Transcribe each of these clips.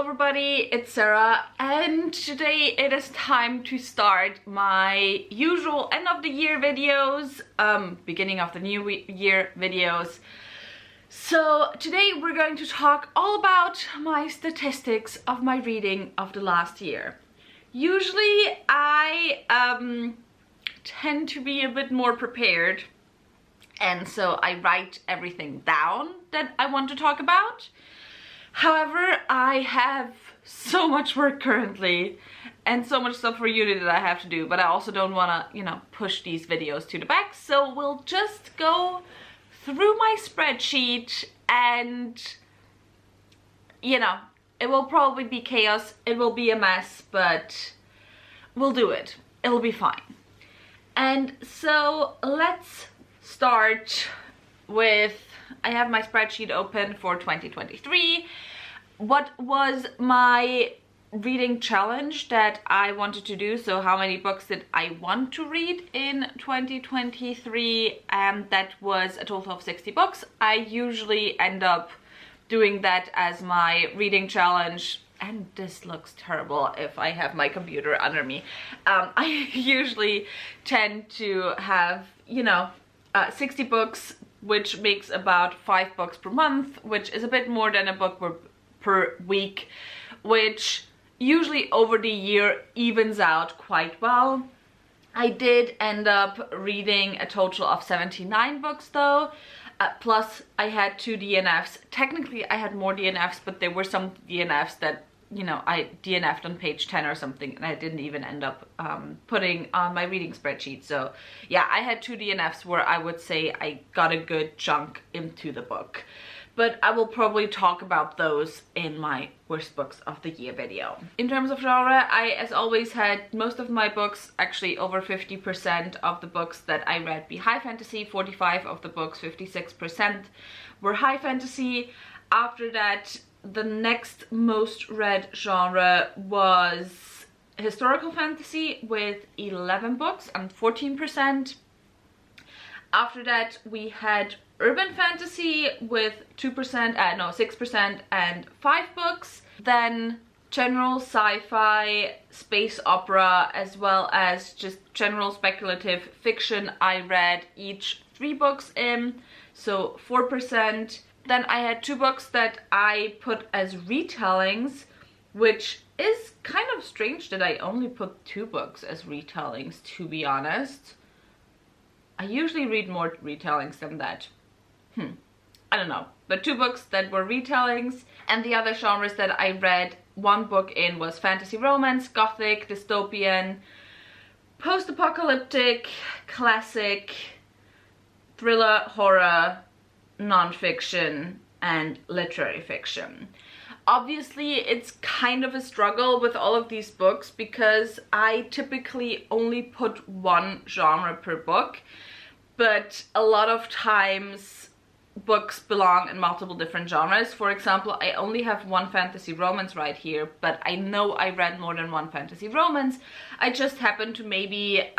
everybody, it's Sarah, and today it is time to start my usual end of the year videos, beginning of the new year videos. So today we're going to talk all about my statistics of my reading of the last year. Usually I tend to be a bit more prepared, and so I write everything down that I want to talk about. However, I have so much work currently and so much stuff for uni that I have to do, but I also don't want to, push these videos to the back. So we'll just go through my spreadsheet and, it will probably be chaos. It will be a mess, but we'll do it. It'll be fine. And so let's start with, I have my spreadsheet open for 2023. What was my reading challenge that I wanted to do? So how many books did I want to read in 2023? And that was a total of 60 books. I usually end up doing that as my reading challenge. And this looks terrible if I have my computer under me. I usually tend to have, 60 books, which makes about 5 books per month, which is a bit more than a book per week, which usually over the year evens out quite well. I did end up reading a total of 79 books though, plus I had 2 DNFs. Technically I had more DNFs, but there were some DNFs that I DNF'd on page 10 or something, and I didn't even end up putting on my reading spreadsheet. So yeah, I had 2 DNFs where I would say I got a good chunk into the book. But I will probably talk about those in my worst books of the year video. In terms of genre, I, as always, had most of my books, actually over 50% of the books that I read be high fantasy, 45 of the books, 56% were high fantasy. After that, the next most read genre was historical fantasy with 11 books and 14%. After that, we had urban fantasy with 6% and 5 books. Then general sci-fi, space opera, as well as just general speculative fiction, I read each 3 books in, so 4%. Then I had 2 books that I put as retellings, which is kind of strange that I only put 2 books as retellings, to be honest. I usually read more retellings than that. I don't know. But 2 books that were retellings, and the other genres that I read 1 book in was fantasy romance, gothic, dystopian, post-apocalyptic, classic, thriller, horror, non-fiction, and literary fiction. Obviously, it's kind of a struggle with all of these books because I typically only put 1 genre per book, but a lot of times books belong in multiple different genres. For example, I only have 1 fantasy romance right here, but I know I read more than 1 fantasy romance. I just happen to maybe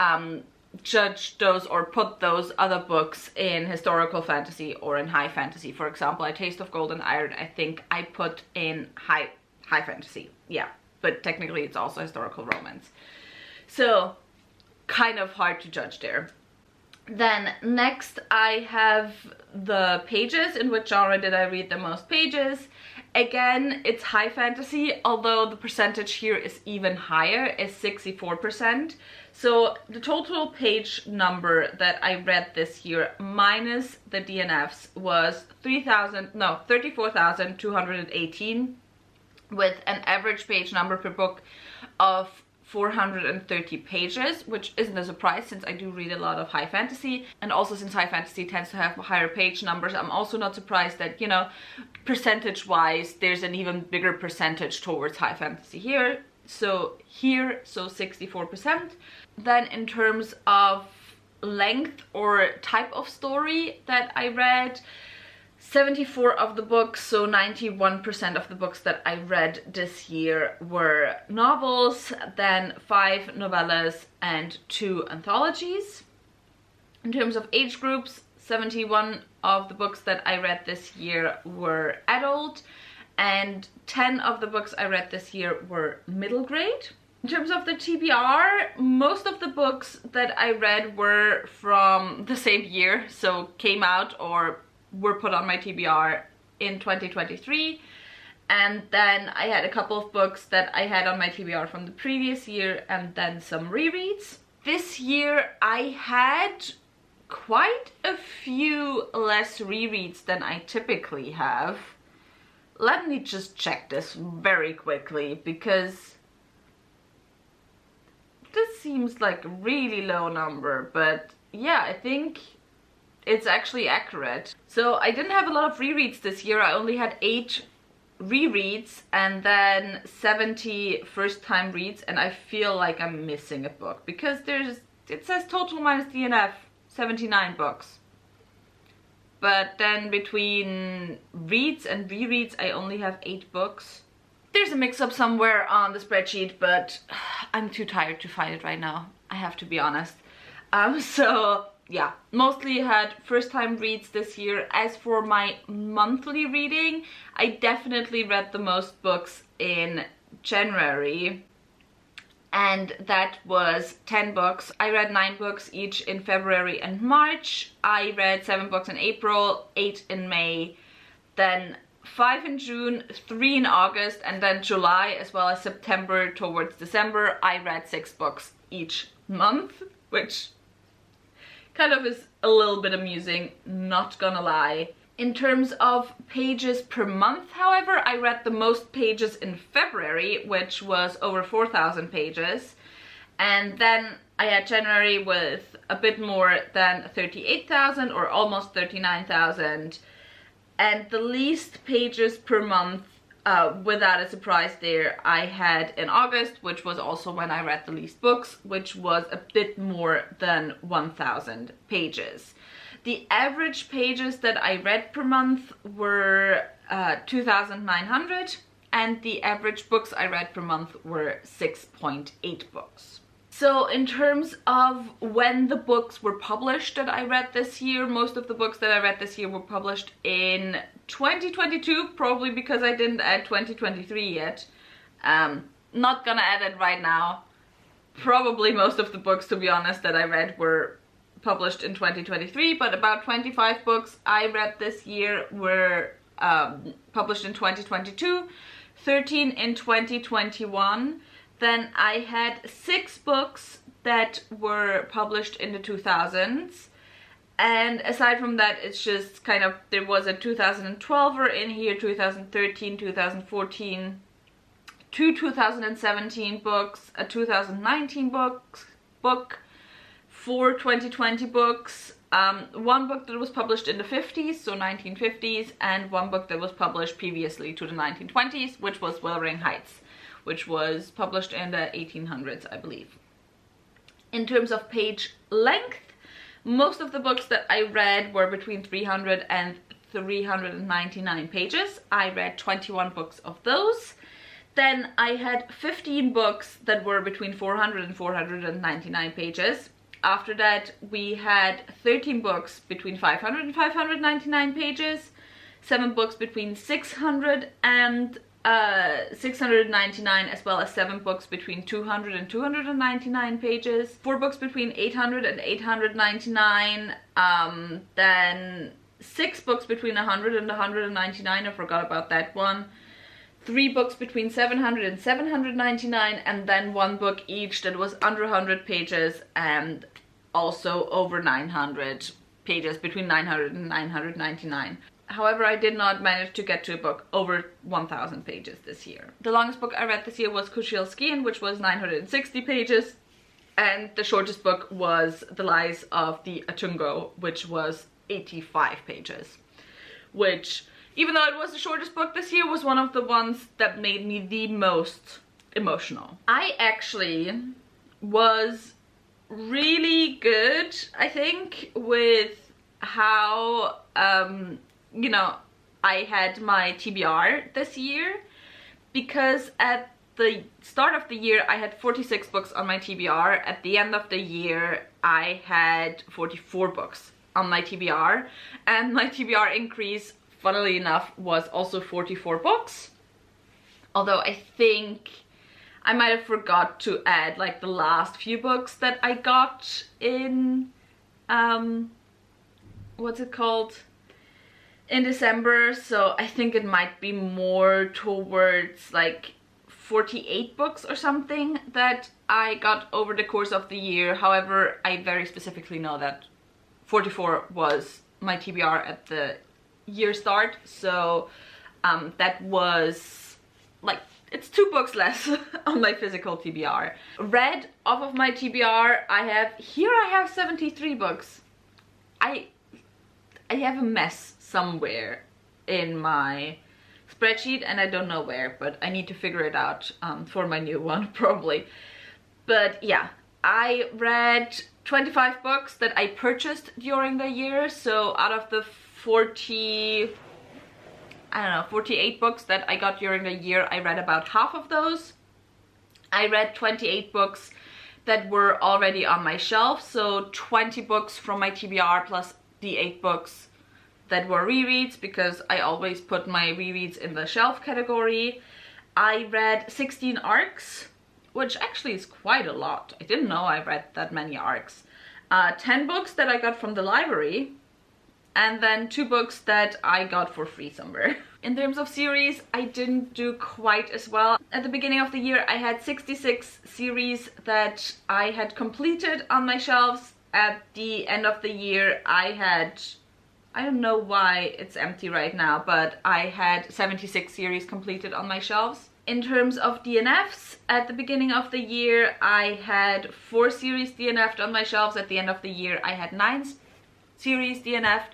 judge those or put those other books in historical fantasy or in high fantasy. For example, A Taste of Gold and Iron, I think I put in high fantasy. Yeah, but technically it's also historical romance. So kind of hard to judge there. Then next I have the pages. In which genre did I read the most pages? Again, it's high fantasy, although the percentage here is even higher, is 64%. So the total page number that I read this year minus the DNFs was 34,218, with an average page number per book of 430 pages, which isn't a surprise since I do read a lot of high fantasy, and also since high fantasy tends to have higher page numbers, I'm also not surprised that, percentage wise there's an even bigger percentage towards high fantasy here. So 64%. Then in terms of length or type of story that I read, 74 of the books, so 91% of the books that I read this year were novels, then 5 novellas and 2 anthologies. In terms of age groups, 71 of the books that I read this year were adult, and 10 of the books I read this year were middle grade. In terms of the TBR, most of the books that I read were from the same year, so came out or were put on my TBR in 2023. And then I had a couple of books that I had on my TBR from the previous year, and then some rereads. This year I had quite a few less rereads than I typically have. Let me just check this very quickly, because this seems like a really low number, but yeah, I think it's actually accurate. So I didn't have a lot of rereads this year. I only had 8 rereads and then 70 first-time reads, and I feel like I'm missing a book because it says total minus DNF 79 books. But then between reads and rereads I only have 8 books. There's a mix-up somewhere on the spreadsheet, but I'm too tired to find it right now, I have to be honest. So yeah, mostly had first-time reads this year. As for my monthly reading, I definitely read the most books in January, and that was 10 books. I read 9 books each in February and March. I read 7 books in April, 8 in May, then 5 in June, 3 in August, and then July as well as September towards December. I read 6 books each month, which kind of is a little bit amusing, not gonna lie. In terms of pages per month, however, I read the most pages in February, which was over 4,000 pages. And then I had January with a bit more than 38,000 or almost 39,000. And the least pages per month, without a surprise there, I had in August, which was also when I read the least books, which was a bit more than 1,000 pages. The average pages that I read per month were 2,900, and the average books I read per month were 6.8 books. So in terms of when the books were published that I read this year, most of the books that I read this year were published in 2022, probably because I didn't add 2023 yet. Not gonna add it right now. Probably most of the books, to be honest, that I read were published in 2023, but about 25 books I read this year were published in 2022, 13 in 2021. Then I had 6 books that were published in the 2000s. And aside from that, it's just kind of, there was a 2012er in here, 2013, 2014, 2 2017 books, a 2019 book, 4 2020 books, 1 book that was published in the 50s, so 1950s, and 1 book that was published previously to the 1920s, which was Wuthering Heights, which was published in the 1800s, I believe. In terms of page length, most of the books that I read were between 300 and 399 pages. I read 21 books of those. Then I had 15 books that were between 400 and 499 pages. After that, we had 13 books between 500 and 599 pages, 7 books between 600 and 699, as well as 7 books between 200 and 299 pages, 4 books between 800 and 899, then 6 books between 100 and 199, I forgot about that one, 3 books between 700 and 799, and then 1 book each that was under 100 pages and also over 900 pages, between 900 and 999. However, I did not manage to get to a book over 1,000 pages this year. The longest book I read this year was Kushiel Skian, which was 960 pages. And the shortest book was The Lies of the Atungo, which was 85 pages. Which, even though it was the shortest book this year, was one of the ones that made me the most emotional. I actually was really good, I think, with how you know, I had my TBR this year, because at the start of the year I had 46 books on my TBR. At the end of the year I had 44 books on my TBR, and my TBR increase funnily enough, was also 44 books. Although I think I might have forgot to add like the last few books that I got in, what's it called? In December. So I think it might be more towards like 48 books or something that I got over the course of the year. However, I very specifically know that 44 was my TBR at the year start. So that was like, it's 2 books less on my physical TBR. Read off of my TBR, I have 73 books. I have a mess somewhere in my spreadsheet and I don't know where, but I need to figure it out for my new one probably. But yeah, I read 25 books that I purchased during the year. So out of the 48 books that I got during the year, I read about half of those. I read 28 books that were already on my shelf, so 20 books from my TBR plus the 8 books that were rereads, because I always put my rereads in the shelf category. I read 16 arcs, which actually is quite a lot. I didn't know I read that many arcs. 10 books that I got from the library, and then 2 books that I got for free somewhere. In terms of series, I didn't do quite as well. At the beginning of the year, I had 66 series that I had completed on my shelves. At the end of the year, I don't know why it's empty right now, but I had 76 series completed on my shelves. In terms of DNFs, at the beginning of the year, I had 4 series DNF'd on my shelves. At the end of the year, I had 9 series DNF'd.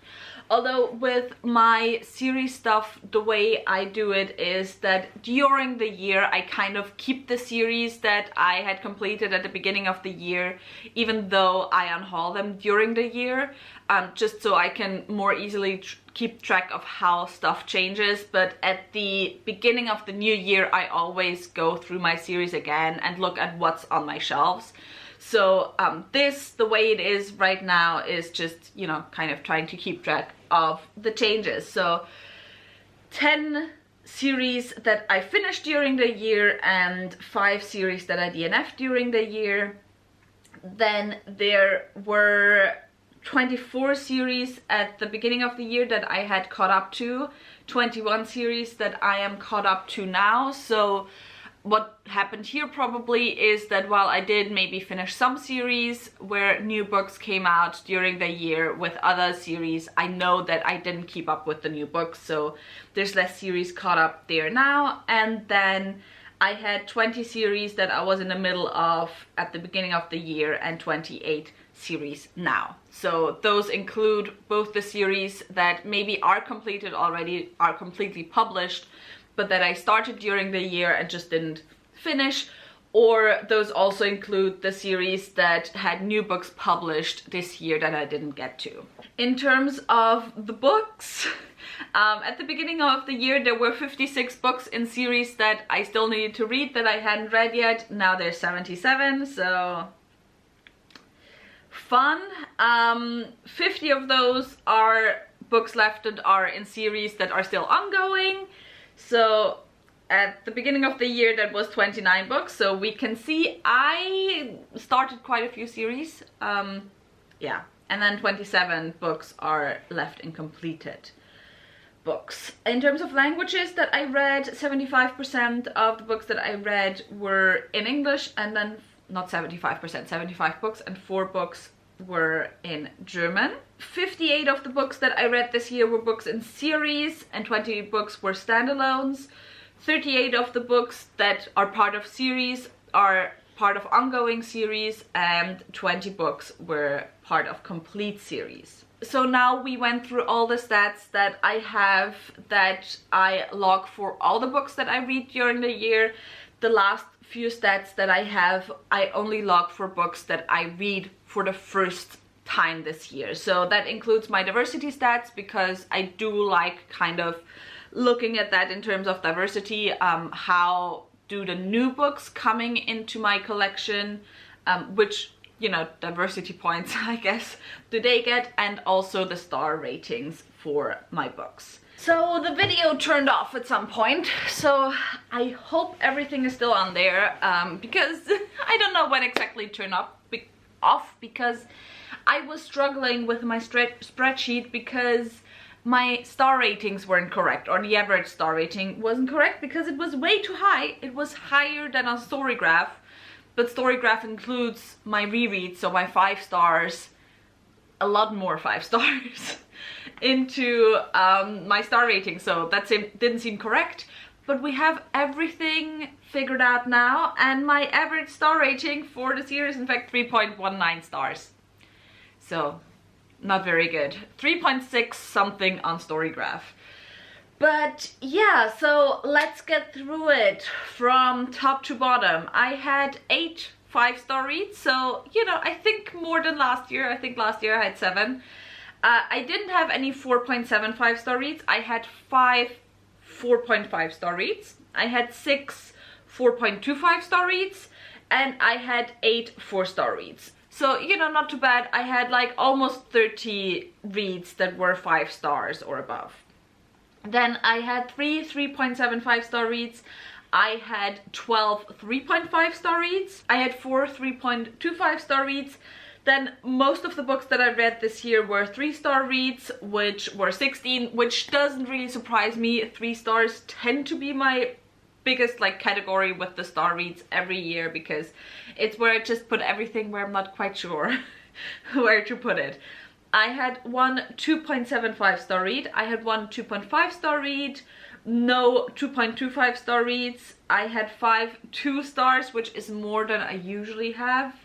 Although with my series stuff, the way I do it is that during the year I kind of keep the series that I had completed at the beginning of the year, even though I unhaul them during the year, just so I can more easily keep track of how stuff changes. But at the beginning of the new year, I always go through my series again and look at what's on my shelves. So the way it is right now is just, you know, kind of trying to keep track of the changes. So 10 series that I finished during the year and 5 series that I DNF'd during the year. Then there were 24 series at the beginning of the year that I had caught up to, 21 series that I am caught up to now. So what happened here probably is that while I did maybe finish some series where new books came out during the year, with other series I know that I didn't keep up with the new books, so there's less series caught up there now. And then I had 20 series that I was in the middle of at the beginning of the year and 28 series now. So those include both the series that maybe are completed already, are completely published, but that I started during the year and just didn't finish, or those also include the series that had new books published this year that I didn't get to. In terms of the books, at the beginning of the year there were 56 books in series that I still needed to read that I hadn't read yet. Now there's 77, so fun. 50 of those are books left that are in series that are still ongoing. So at the beginning of the year that was 29 books, so we can see I started quite a few series. Yeah, and then 27 books are left incompleted books. In terms of languages that I read, 75% of the books that I read were in English, and then not 75%, 75 books, and 4 books were in German. 58 of the books that I read this year were books in series, and 20 books were standalones. 38 of the books that are part of series are part of ongoing series, and 20 books were part of complete series. So now we went through all the stats that I have, that I log for all the books that I read during the year. The last few stats that I have, I only log for books that I read for the first time this year. So that includes my diversity stats, because I do like kind of looking at that in terms of diversity. How do the new books coming into my collection, which, you know, diversity points I guess do they get, and also the star ratings for my books. So the video turned off at some point, so I hope everything is still on there, because I don't know when exactly it turned off, because I was struggling with my spreadsheet because my star ratings weren't correct, or the average star rating wasn't correct because it was way too high. It was higher than on Storygraph, but Storygraph includes my rereads, so my 5 stars, a lot more 5 stars into my star rating, so that didn't seem correct. But we have everything figured out now, and my average star rating for the series, in fact, 3.19 stars. So not very good. 3.6 something on Storygraph. But yeah, so let's get through it from top to bottom. I had 8 5-star reads, so you know, I think more than last year. I think last year I had 7. I didn't have any 4.75 star reads. I had 5 4.5 star reads. I had 6 4.25 star reads, and I had 8 4-star reads. So, you know, not too bad. I had like almost 30 reads that were 5 stars or above. Then I had 3 3.75 star reads. I had 12 3.5 star reads. I had 4 3.25 star reads. Then most of the books that I read this year were 3-star reads, which were 16, which doesn't really surprise me. 3 stars tend to be my biggest like category with the star reads every year, because it's where I just put everything where I'm not quite sure where to put it. I had 1 2.75 star read. I had 1 2.5 star read. No 2.25 star reads. I had 5 2 stars, which is more than I usually have.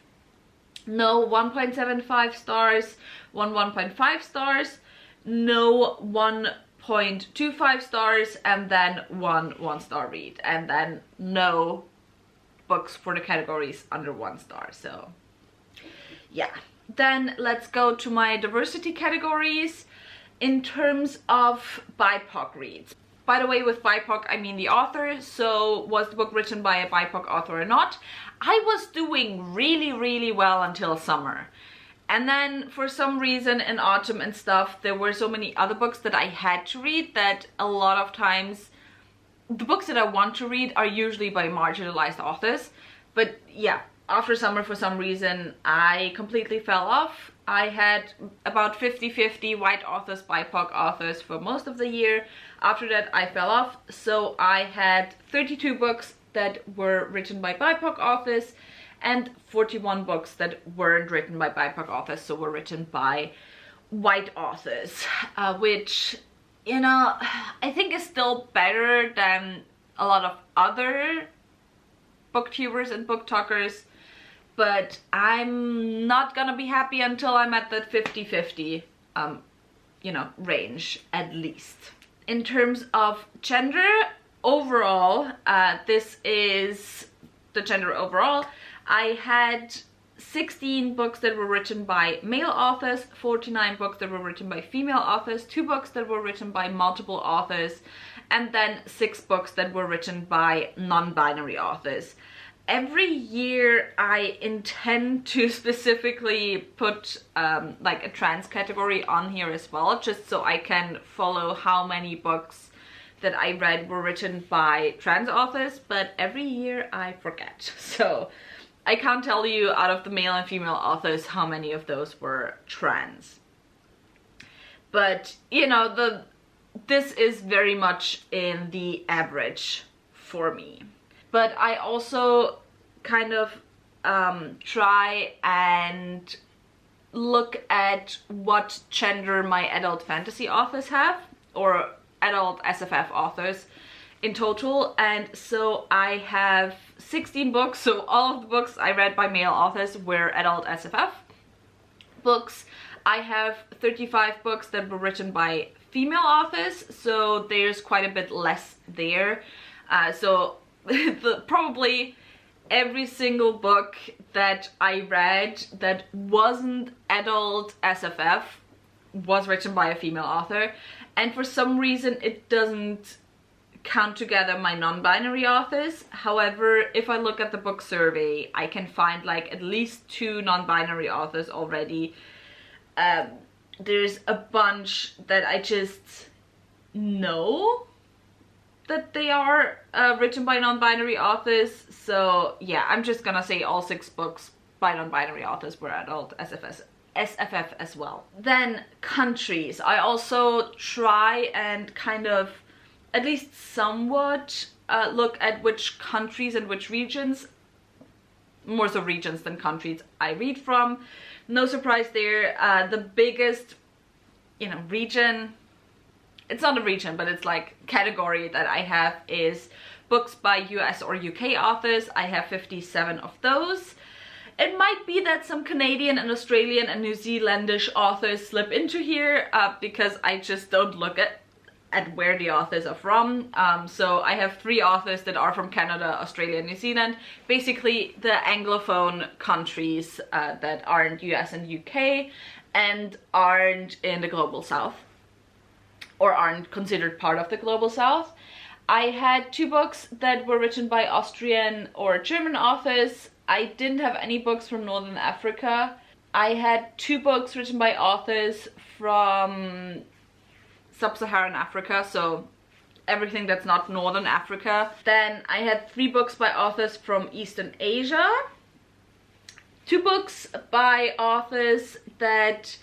No 1.75 stars, 1.5 stars, no 1.25 stars, and then 1 1-star read, and then no books for the categories under 1 star. So yeah, then let's go to my diversity categories in terms of BIPOC reads. By the way, with BIPOC, I mean the author, so was the book written by a BIPOC author or not? I was doing really, really well until summer. And then for some reason in autumn and stuff, there were so many other books that I had to read that a lot of times the books that I want to read are usually by marginalized authors. But yeah, after summer, for some reason, I completely fell off. I had about 50-50 white authors, BIPOC authors for most of the year. After that, I fell off. So I had 32 books that were written by BIPOC authors and 41 books that weren't written by BIPOC authors, so were written by white authors, which, you know, I think is still better than a lot of other booktubers and book talkers, but I'm not gonna be happy until I'm at that 50-50 you know, range at least. In terms of gender overall, this is the gender overall. I had 16 books that were written by male authors, 49 books that were written by female authors, 2 books that were written by multiple authors, and then 6 books that were written by non-binary authors. Every year I intend to specifically put like a trans category on here as well, just so I can follow how many books that I read were written by trans authors, but every year I forget. So I can't tell you out of the male and female authors how many of those were trans. But, you know, this is very much in the average for me. But I also kind of try and look at what gender my adult fantasy authors have, or adult SFF authors in total. And so I have 16 books, so all of the books I read by male authors were adult SFF books. I have 35 books that were written by female authors, so there's quite a bit less there. So probably every single book that I read that wasn't adult SFF was written by a female author, and for some reason it doesn't count together my non-binary authors. However, if I look at the book survey, I can find like at least 2 non-binary authors already. There's a bunch that I just know that they are written by non-binary authors. So yeah, I'm just gonna say all 6 books by non-binary authors were adult SFF as well. Then countries. I also try and kind of, at least somewhat, look at which countries and which regions, more so regions than countries, I read from. No surprise there. The biggest, you know, region, it's not a region, but it's like category that I have is books by US or UK authors. I have 57 of those. It might be that some Canadian and Australian and New Zealandish authors slip into here because I just don't look at where the authors are from. So I have 3 authors that are from Canada, Australia, and New Zealand. Basically the Anglophone countries that aren't US and UK and aren't in the Global South, or aren't considered part of the Global South. I had 2 books that were written by Austrian or German authors. I didn't have any books from Northern Africa. I had 2 books written by authors from Sub-Saharan Africa, so everything that's not Northern Africa. Then I had 3 books by authors from Eastern Asia. 2 books by authors that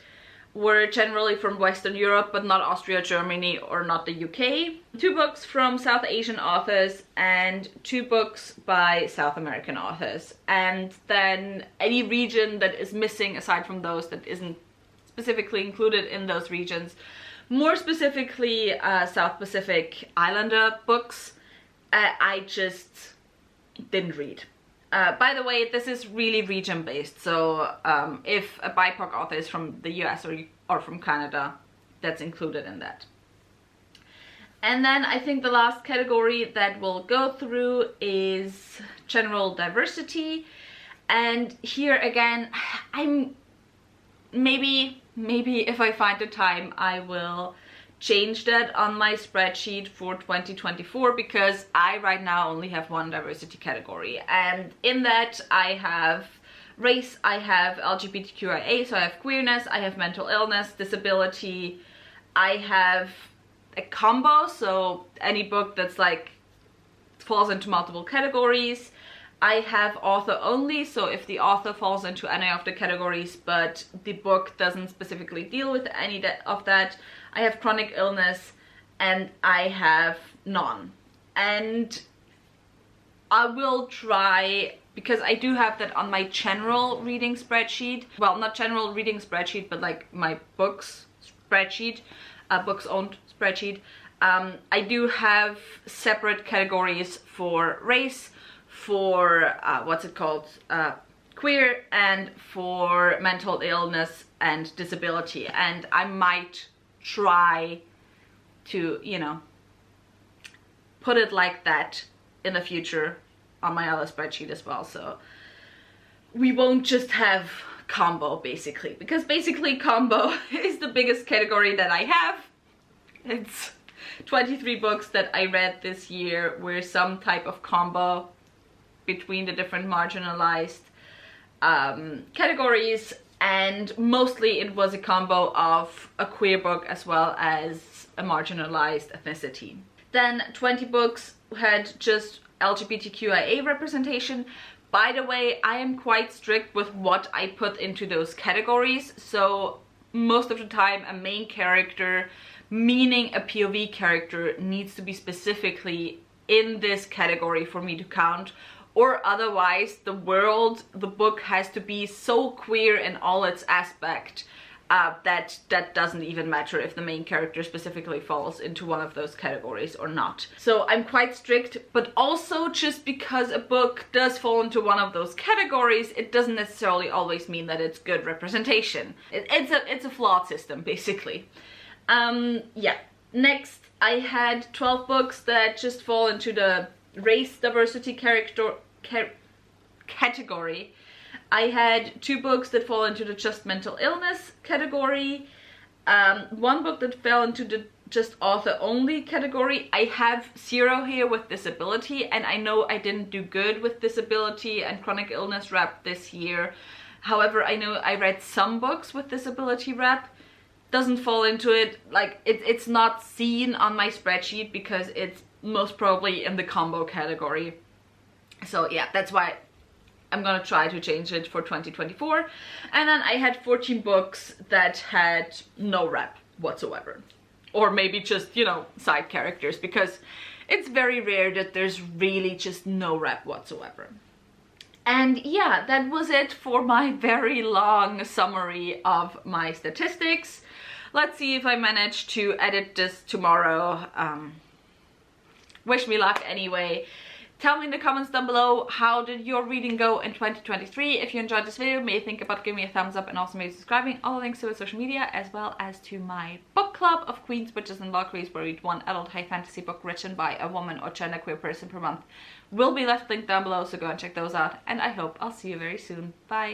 were generally from Western Europe, but not Austria, Germany, or not the UK. 2 books from South Asian authors and 2 books by South American authors. And then any region that is missing aside from those that isn't specifically included in those regions, more specifically South Pacific Islander books, I just didn't read. By the way, this is really region based, so if a BIPOC author is from the US or from Canada, that's included in that. And then I think the last category that we'll go through is general diversity. And here again, I'm maybe if I find the time, I will change that on my spreadsheet for 2024, because I right now only have 1 diversity category, and in that I have race, I have LGBTQIA, so I have queerness, I have mental illness, disability, I have a combo, so any book that's like falls into multiple categories. I have author only, so if the author falls into any of the categories but the book doesn't specifically deal with any of that. I have chronic illness, and I have none. And I will try, because I do have that on my general reading spreadsheet. Well, not general reading spreadsheet, but like my books spreadsheet, books owned spreadsheet. I do have separate categories for race, for queer, and for mental illness and disability. And I might try to, you know, put it like that in the future on my other spreadsheet as well, so we won't just have combo, basically, because basically combo is the biggest category that I have. It's 23 books that I read this year were some type of combo between the different marginalized categories, and mostly it was a combo of a queer book as well as a marginalized ethnicity. Then 20 books had just LGBTQIA representation. By the way, I am quite strict with what I put into those categories, so most of the time a main character, meaning a POV character, needs to be specifically in this category for me to count, or otherwise the book has to be so queer in all its aspect that doesn't even matter if the main character specifically falls into one of those categories or not. So I'm quite strict, but also just because a book does fall into one of those categories, it doesn't necessarily always mean that it's good representation. It's a flawed system, basically. Yeah. Next, I had 12 books that just fall into the race diversity category. I had 2 books that fall into the just mental illness category, 1 book that fell into the just author only category. I have 0 here with disability, and I know I didn't do good with disability and chronic illness rep this year. However, I know I read some books with disability rep, doesn't fall into it. Like it's not seen on my spreadsheet because it's most probably in the combo category. So yeah, that's why I'm gonna try to change it for 2024. And then I had 14 books that had no rep whatsoever, or maybe just, you know, side characters, because it's very rare that there's really just no rep whatsoever. And yeah, that was it for my very long summary of my statistics. Let's see if I manage to edit this tomorrow. Wish me luck anyway. Tell me in the comments down below, how did your reading go in 2023? If you enjoyed this video, may think about giving me a thumbs up and also maybe subscribing. All the links to my social media, as well as to my book club of Queens, Witches and Valkyries, where I read one adult high fantasy book written by a woman or genderqueer person per month, will be left linked down below, so go and check those out. And I hope I'll see you very soon. Bye!